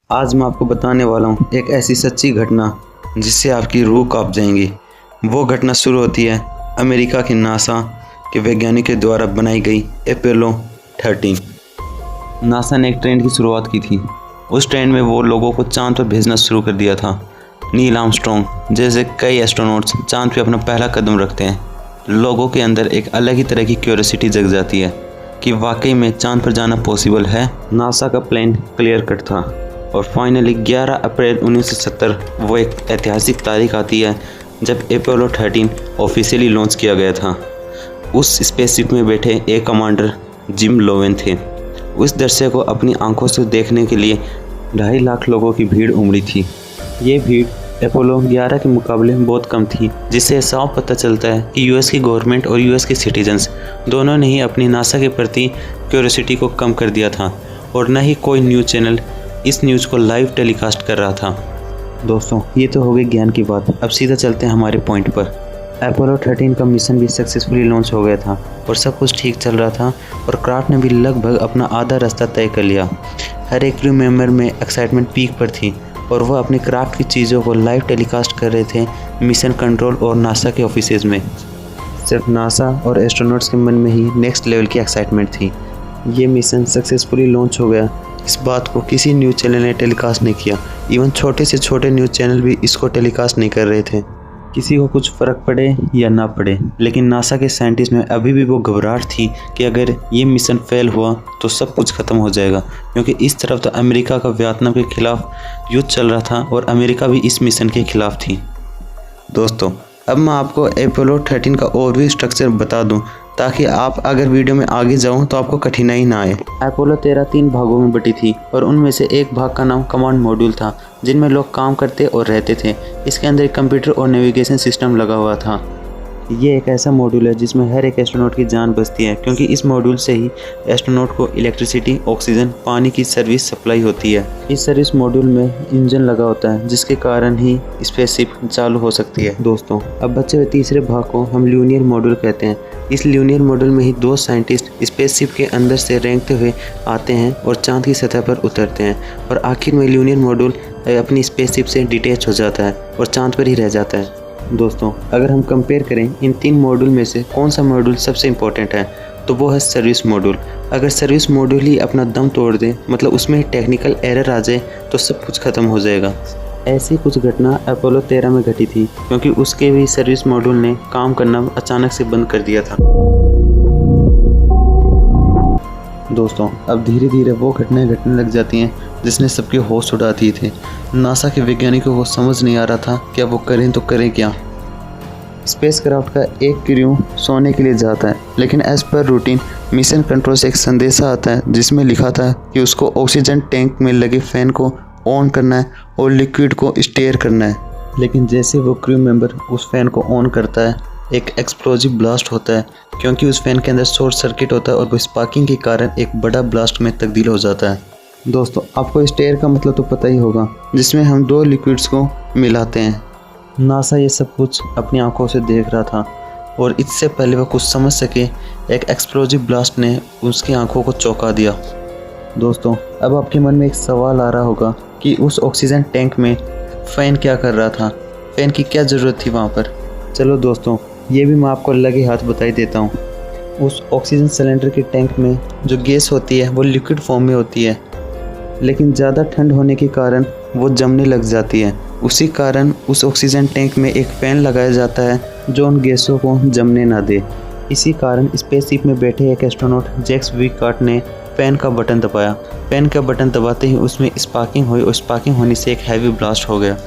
आज मैं आपको बताने वाला हूँ एक ऐसी सच्ची घटना जिससे आपकी रूह कांप जाएंगी। वो घटना शुरू होती है अमेरिका के नासा के वैज्ञानिकों द्वारा बनाई गई अपोलो 13। नासा ने एक ट्रेंड की शुरुआत की थी। उस ट्रेंड में वो लोगों को चांद पर भेजना शुरू कर दिया था। नील आर्मस्ट्रॉन्ग जैसे कई एस्ट्रोनॉट्स चांद पे अपना पहला कदम रखते हैं। लोगों के अंदर एक अलग ही तरह की क्यूरियोसिटी जग जाती है कि वाकई में चांद पर जाना पॉसिबल है। नासा का प्लान क्लियर कट था और फाइनली 11 अप्रैल 1970 वो एक ऐतिहासिक तारीख आती है जब अपोलो 13 ऑफिशियली लॉन्च किया गया था। उस स्पेसशिप में बैठे एक कमांडर जिम लोवेन थे। उस दृश्य को अपनी आंखों से देखने के लिए 2.5 लाख लोगों की भीड़ उमड़ी थी। ये भीड़ अपोलो 11 के मुकाबले बहुत कम थी, जिससे साफ पता चलता है कि यूएस की गवर्नमेंट और यूएस के सिटीजन्स दोनों ने ही अपनी नासा के प्रति क्यूरियोसिटी को कम कर दिया था और न ही कोई न्यूज़ चैनल इस न्यूज़ को लाइव टेलीकास्ट कर रहा था। दोस्तों, ये तो हो गई ज्ञान की बात। अब सीधा चलते हैं हमारे पॉइंट पर। अपोलो 13 का मिशन भी सक्सेसफुली लॉन्च हो गया था और सब कुछ ठीक चल रहा था और क्राफ्ट ने भी लगभग अपना आधा रास्ता तय कर लिया। हर एक क्रू मेंबर में एक्साइटमेंट पीक पर थी और वह अपनी क्राफ्ट की चीज़ों को लाइव टेलीकास्ट कर रहे थे मिशन कंट्रोल और नासा के ऑफिसेज में। सिर्फ नासा और एस्ट्रोनॉट्स के मन में ही नेक्स्ट लेवल की एक्साइटमेंट थी। ये मिशन सक्सेसफुली लॉन्च हो गया। इस बात को किसी न्यूज़ चैनल ने टेलीकास्ट नहीं किया। इवन छोटे से छोटे न्यूज़ चैनल भी इसको टेलीकास्ट नहीं कर रहे थे। किसी को कुछ फ़र्क पड़े या ना पड़े, लेकिन नासा के साइंटिस्ट में अभी भी वो घबराहट थी कि अगर ये मिशन फेल हुआ तो सब कुछ ख़त्म हो जाएगा, क्योंकि इस तरफ तो अमेरिका का वियतनाम के खिलाफ युद्ध चल रहा था और अमेरिका भी इस मिशन के खिलाफ थी। दोस्तों, अब मैं आपको अपोलो 13 का ओवरव्यू स्ट्रक्चर बता दूं ताकि आप अगर वीडियो में आगे जाऊं तो आपको कठिनाई ना आए। अपोलो 13 3 भागों में बटी थी और उनमें से एक भाग का नाम कमांड मॉड्यूल था, जिनमें लोग काम करते और रहते थे। इसके अंदर एक कंप्यूटर और नेविगेशन सिस्टम लगा हुआ था। ये एक ऐसा मॉड्यूल है जिसमें हर एक एस्ट्रोनॉट की जान बचती है, क्योंकि इस मॉड्यूल से ही एस्ट्रोनॉट को इलेक्ट्रिसिटी, ऑक्सीजन, पानी की सर्विस सप्लाई होती है। इस सर्विस मॉड्यूल में इंजन लगा होता है, जिसके कारण ही स्पेसशिप चालू हो सकती है। दोस्तों, अब बचे हुए तीसरे भाग को हम ल्यूनियर मॉड्यूल कहते हैं। इस ल्यूनियर मॉड्यूल में ही 2 साइंटिस्ट स्पेसशिप के अंदर से रेंगते हुए आते हैं और चांद की सतह पर उतरते हैं और आखिर में ल्यूनियर मॉड्यूल अपनी स्पेसशिप से डिटैच हो जाता है और चांद पर ही रह जाता है। दोस्तों, अगर हम कंपेयर करें इन 3 मॉड्यूल में से कौन सा मॉड्यूल सबसे इम्पोर्टेंट है, तो वो है सर्विस मॉड्यूल। अगर सर्विस मॉड्यूल ही अपना दम तोड़ दे, मतलब उसमें टेक्निकल एरर आ जाए, तो सब कुछ ख़त्म हो जाएगा। ऐसी कुछ घटना अपोलो 13 में घटी थी, क्योंकि उसके भी सर्विस मॉड्यूल ने काम करना अचानक से बंद कर दिया था। दोस्तों, अब धीरे धीरे वो घटनाएं घटने लग जाती हैं जिसने सबके होश उड़ा दिए थे। नासा के वैज्ञानिकों को समझ नहीं आ रहा था कि अब वो करें तो करें क्या। स्पेसक्राफ्ट का एक क्रू सोने के लिए जाता है, लेकिन as per routine mission control से एक संदेशा आता है जिसमें लिखा था कि उसको ऑक्सीजन टैंक में लगे फैन को ऑन करना है और लिक्विड को स्टेयर करना है। लेकिन जैसे वो क्रू मेंबर उस फैन को ऑन करता है, एक एक्सप्लोजिव ब्लास्ट होता है, क्योंकि उस फैन के अंदर शॉर्ट सर्किट होता है और वो स्पार्किंग के कारण एक बड़ा ब्लास्ट में तब्दील हो जाता है। दोस्तों, आपको स्टेयर का मतलब तो पता ही होगा, जिसमें हम 2 लिक्विड्स को मिलाते हैं। नासा ये सब कुछ अपनी आंखों से देख रहा था और इससे पहले वह कुछ समझ सके, एक एक्सप्लोजिव ब्लास्ट ने उसकी आंखों को चौंका दिया। दोस्तों, अब आपके मन में एक सवाल आ रहा होगा कि उस ऑक्सीजन टैंक में फ़ैन क्या कर रहा था, फ़ैन की क्या ज़रूरत थी वहाँ पर। चलो दोस्तों, ये भी मैं आपको लगे हाथ बता ही देता हूँ। उस ऑक्सीजन सिलेंडर के टैंक में जो गैस होती है वो लिक्विड फॉर्म में होती है, लेकिन ज़्यादा ठंड होने के कारण वो जमने लग जाती है। उसी कारण उस ऑक्सीजन टैंक में एक फ़ैन लगाया जाता है जो उन गैसों को जमने ना दे। इसी कारण स्पेसशिप में बैठे एक एस्ट्रोनॉट जैक्स विकार्ट ने फ़ैन का बटन दबाया। फ़ैन का बटन दबाते ही उसमें स्पार्किंग हुई और स्पार्किंग होने से एक हैवी ब्लास्ट हो गया।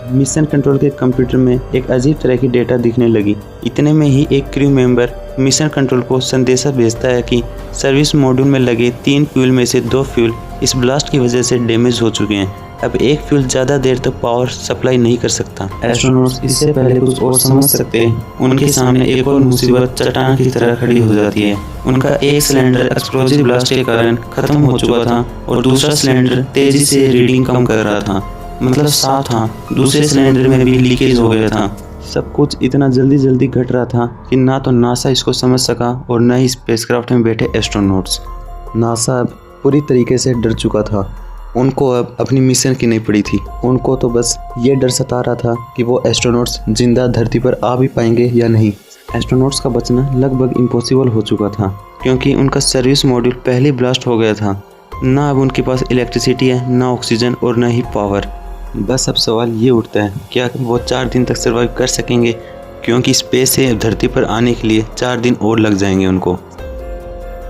मिशन कंट्रोल के कंप्यूटर में एक अजीब तरह की डेटा दिखने लगी। इतने में ही एक क्रू मेंबर मिशन कंट्रोल को संदेशा भेजता है कि सर्विस मॉड्यूल में लगे 3 फ्यूल में से 2 फ्यूल इस ब्लास्ट की वजह से डैमेज हो चुके हैं। अब एक फ्यूल ज़्यादा देर तक पावर सप्लाई नहीं कर सकता। एस्ट्रोनॉट्स इससे पहले कुछ और समझ सकते, उनके सामने एक और मुसीबत चट्टान की तरह खड़ी हो जाती है। उनका एक सिलेंडर एक्सप्लोजिव ब्लास्ट के कारण खत्म हो चुका था और दूसरा सिलेंडर तेजी से रीडिंग कम कर रहा था, मतलब साफ था दूसरे सिलेंडर में भी लीकेज हो गया था। सब कुछ इतना जल्दी घट रहा था कि ना तो नासा इसको समझ सका और न ही स्पेसक्राफ्ट में बैठे एस्ट्रोनॉट्स। नासा अब पूरी तरीके से डर चुका था। उनको अब अपनी मिशन की नहीं पड़ी थी। उनको तो बस ये डर सता रहा था कि वो एस्ट्रोनॉट्स जिंदा धरती पर आ भी पाएंगे या नहीं। एस्ट्रोनॉट्स का बचना लगभग इम्पॉसिबल हो चुका था क्योंकि उनका सर्विस मॉड्यूल पहले ब्लास्ट हो गया था। ना अब उनके पास इलेक्ट्रिसिटी है, ना ऑक्सीजन और ना ही पावर। बस अब सवाल ये उठता है, क्या वो 4 दिन तक सर्वाइव कर सकेंगे, क्योंकि स्पेस से धरती पर आने के लिए 4 दिन और लग जाएंगे उनको।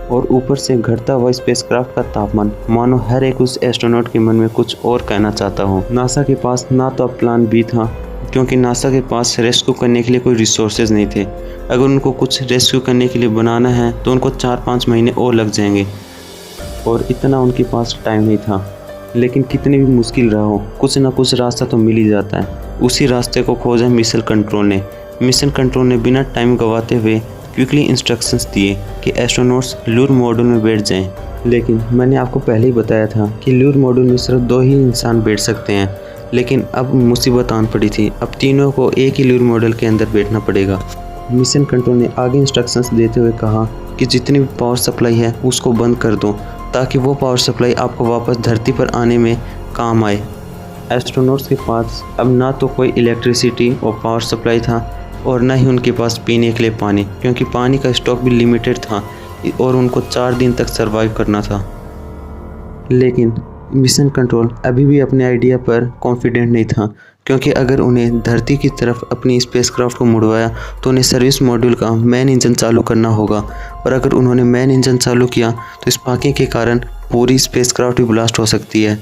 और ऊपर से घटता हुआ स्पेसक्राफ्ट का तापमान मानो हर एक उस एस्ट्रोनॉट के मन में कुछ और कहना चाहता हो। नासा के पास ना तो अब प्लान बी था, क्योंकि नासा के पास रेस्क्यू करने के लिए कोई रिसोर्सेज नहीं थे। अगर उनको कुछ रेस्क्यू करने के लिए बनाना है तो उनको 4-5 महीने और लग जाएंगे, और इतना उनके पास टाइम नहीं था। लेकिन कितनी भी मुश्किल रहा हो, कुछ ना कुछ रास्ता तो मिल ही जाता है। उसी रास्ते को खोजा मिशन कंट्रोल ने। मिशन कंट्रोल ने बिना टाइम गवाते हुए क्विकली इंस्ट्रक्शंस दिए कि एस्ट्रोनॉट्स लूर मॉड्यूल में बैठ जाएं। लेकिन मैंने आपको पहले ही बताया था कि लूर मॉड्यूल में सिर्फ 2 ही इंसान बैठ सकते हैं। लेकिन अब मुसीबत आन पड़ी थी, अब तीनों को एक ही लूर मॉड्यूल के अंदर बैठना पड़ेगा। मिशन कंट्रोल ने आगे इंस्ट्रक्शंस देते हुए कहा कि जितनी भी पावर सप्लाई है उसको बंद कर दो, ताकि वो पावर सप्लाई आपको वापस धरती पर आने में काम आए। एस्ट्रोनॉट्स के पास अब ना तो कोई इलेक्ट्रिसिटी और पावर सप्लाई था, और ना ही उनके पास पीने के लिए पानी, क्योंकि पानी का स्टॉक भी लिमिटेड था और उनको 4 दिन तक सरवाइव करना था। लेकिन मिशन कंट्रोल अभी भी अपने आइडिया पर कॉन्फिडेंट नहीं था, क्योंकि अगर उन्हें धरती की तरफ अपनी स्पेसक्राफ्ट को मुड़वाया तो उन्हें सर्विस मॉड्यूल का मेन इंजन चालू करना होगा, और अगर उन्होंने मेन इंजन चालू किया तो स्पार्किंग के कारण पूरी स्पेसक्राफ्ट भी ब्लास्ट हो सकती है।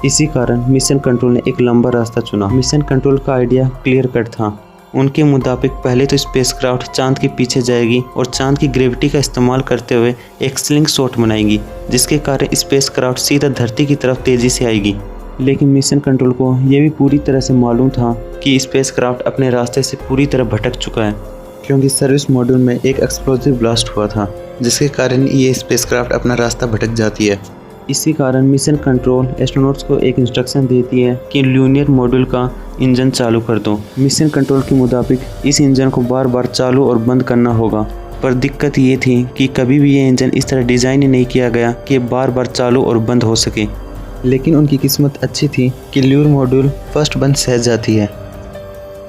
इसी कारण मिशन कंट्रोल ने एक लंबा रास्ता चुना। मिशन कंट्रोल का आइडिया क्लियर कट था। उनके मुताबिक पहले तो स्पेसक्राफ्ट चांद के पीछे जाएगी और चांद की ग्रेविटी का इस्तेमाल करते हुए एक स्लिंग शॉट बनाएगी, जिसके कारण स्पेसक्राफ्ट सीधा धरती की तरफ तेज़ी से आएगी। लेकिन मिशन कंट्रोल को यह भी पूरी तरह से मालूम था कि स्पेसक्राफ्ट अपने रास्ते से पूरी तरह भटक चुका है, क्योंकि सर्विस मॉड्यूल में एक एक्सप्लोसिव ब्लास्ट हुआ था, जिसके कारण ये स्पेसक्राफ्ट अपना रास्ता भटक जाती है। इसी कारण मिशन कंट्रोल एस्ट्रोनॉट्स को एक इंस्ट्रक्शन देती है कि लूनियर मॉड्यूल का इंजन चालू कर दो। मिशन कंट्रोल के मुताबिक इस इंजन को बार बार चालू और बंद करना होगा, पर दिक्कत ये थी कि कभी भी ये इंजन इस तरह डिज़ाइन ही नहीं किया गया कि बार बार चालू और बंद हो सके। लेकिन उनकी किस्मत अच्छी थी कि लूर मॉड्यूल फर्स्ट बंद सह जाती है।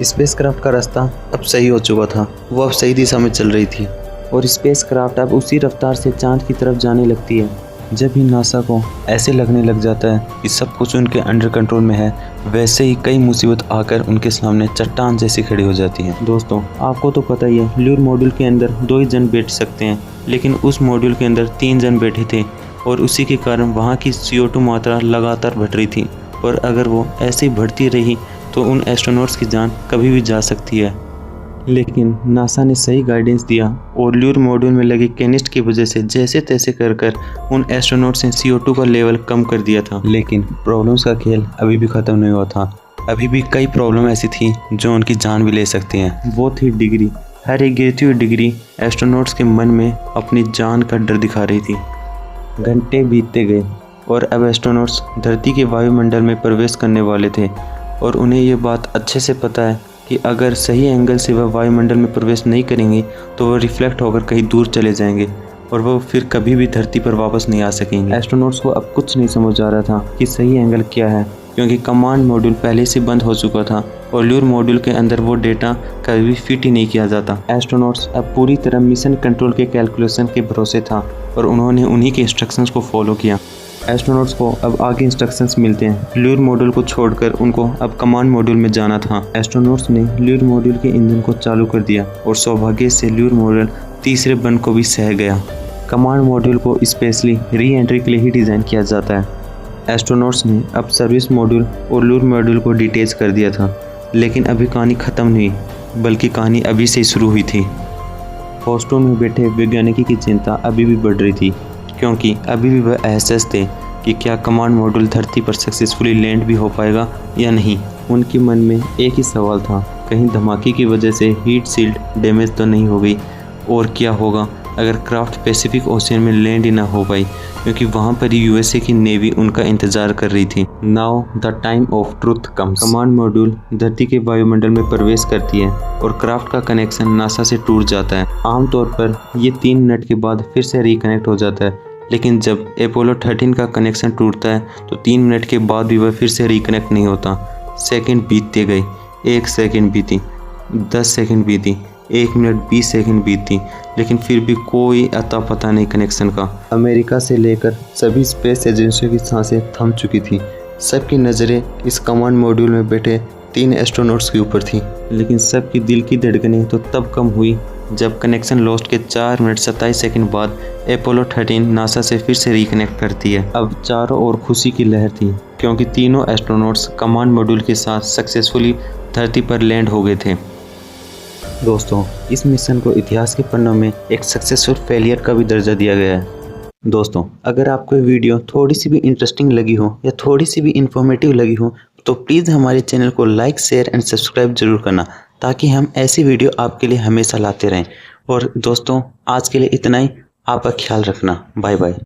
स्पेसक्राफ्ट का रास्ता अब सही हो चुका था, वो अब सही दिशा में चल रही थी, और स्पेसक्राफ्ट अब उसी रफ्तार से चांद की तरफ जाने लगती है। जब भी नासा को ऐसे लगने लग जाता है कि सब कुछ उनके अंडर कंट्रोल में है, वैसे ही कई मुसीबत आकर उनके सामने चट्टान जैसी खड़ी हो जाती है। दोस्तों, आपको तो पता ही है, लूर मॉड्यूल के अंदर 2 ही जन बैठ सकते हैं, लेकिन उस मॉड्यूल के अंदर 3 जन बैठे थे, और उसी के कारण वहाँ की CO2 मात्रा लगातार बढ़ रही थी, और अगर वो ऐसे ही बढ़ती रही तो उन एस्ट्रोनॉट्स की जान कभी भी जा सकती है। लेकिन नासा ने सही गाइडेंस दिया, और लूर मॉड्यूल में लगे कैनिस्ट की वजह से जैसे तैसे कर उन एस्ट्रोनॉट्स ने CO2 का लेवल कम कर दिया था। लेकिन प्रॉब्लम्स का खेल अभी भी ख़त्म नहीं हुआ था। अभी भी कई प्रॉब्लम ऐसी थी जो उनकी जान भी ले सकती हैं। वो थी डिग्री। हर एक गिरती हुई डिग्री एस्ट्रोनॉट्स के मन में अपनी जान का डर दिखा रही थी। घंटे बीतते गए और अब एस्ट्रोनॉट्स धरती के वायुमंडल में प्रवेश करने वाले थे, और उन्हें ये बात अच्छे से पता है कि अगर सही एंगल से वह वायुमंडल में प्रवेश नहीं करेंगे तो वह रिफ्लेक्ट होकर कहीं दूर चले जाएंगे, और वह फिर कभी भी धरती पर वापस नहीं आ सकेंगे। एस्ट्रोनॉट्स को अब कुछ नहीं समझ आ रहा था कि सही एंगल क्या है, क्योंकि कमांड मॉड्यूल पहले से बंद हो चुका था, और लूर मॉड्यूल के अंदर वो डेटा कभी भी फिट ही नहीं किया जाता। एस्ट्रोनॉट्स अब पूरी तरह मिशन कंट्रोल के कैलकुलेशन के भरोसे था, और उन्होंने उन्हीं के इंस्ट्रक्शंस को फॉलो किया। एस्ट्रोनॉट्स को अब आगे इंस्ट्रक्शंस मिलते हैं। लूर मॉड्यूल को छोड़कर उनको अब कमांड मॉड्यूल में जाना था। एस्ट्रोनॉट्स ने लूर मॉड्यूल के इंजन को चालू कर दिया, और सौभाग्य से लूर मॉड्यूल तीसरे बंद को भी सह गया। कमांड मॉड्यूल को स्पेशली री एंट्री के लिए ही डिज़ाइन किया जाता है। एस्ट्रोनॉट्स ने अब सर्विस मॉड्यूल और लूर मॉड्यूल को डिटेच कर दिया था, लेकिन अभी कहानी ख़त्म नहीं, बल्कि कहानी अभी से शुरू हुई थी। होस्टन में बैठे वैज्ञानिकी की चिंता अभी भी बढ़ रही थी, क्योंकि अभी भी वह असहज थे कि क्या कमांड मॉड्यूल धरती पर सक्सेसफुली लैंड भी हो पाएगा या नहीं। उनके मन में एक ही सवाल था, कहीं धमाके की वजह से हीट शील्ड डैमेज तो नहीं हो गई, और क्या होगा अगर क्राफ्ट पैसिफिक ओशियन में लैंड ही ना हो पाई, क्योंकि वहाँ पर USA की नेवी उनका इंतज़ार कर रही थी। Now the time of truth comes. Command module धरती के वायुमंडल में प्रवेश करती है, और क्राफ्ट का कनेक्शन नासा से टूट जाता है। आमतौर पर ये 3 मिनट के बाद फिर से रिकनेक्ट हो जाता है, लेकिन जब अपोलो 13 का कनेक्शन टूटता है तो 3 मिनट के बाद भी वह फिर से रिकनेक्ट नहीं होता। सेकंड बीतते गए, 1 सेकंड बीती, 10 सेकंड बीती, 1 मिनट 20 सेकंड बीती, लेकिन फिर भी कोई अता पता नहीं कनेक्शन का। अमेरिका से लेकर सभी स्पेस एजेंसियों की सांसें थम चुकी थी। सबकी नज़रें इस कमांड मॉड्यूल में बैठे 3 एस्ट्रोनॉट्स के ऊपर थी, लेकिन सबकी दिल की धड़कनें तो तब कम हुई जब कनेक्शन लॉस्ट के 4 मिनट 27 सेकंड बाद अपोलो 13 नासा से फिर से रिकनेक्ट करती है। अब चारों ओर खुशी की लहर थी, क्योंकि तीनों एस्ट्रोनॉट्स कमांड मॉड्यूल के साथ सक्सेसफुली धरती पर लैंड हो गए थे। दोस्तों, इस मिशन को इतिहास के पन्नों में एक सक्सेसफुल फेलियर का भी दर्जा दिया गया है। दोस्तों, अगर आपको ये वीडियो थोड़ी सी भी इंटरेस्टिंग लगी हो या थोड़ी सी भी इंफॉर्मेटिव लगी हो तो प्लीज़ हमारे चैनल को लाइक, शेयर एंड सब्सक्राइब जरूर करना, ताकि हम ऐसी वीडियो आपके लिए हमेशा लाते रहें। और दोस्तों, आज के लिए इतना ही। आपका ख्याल रखना। Bye bye.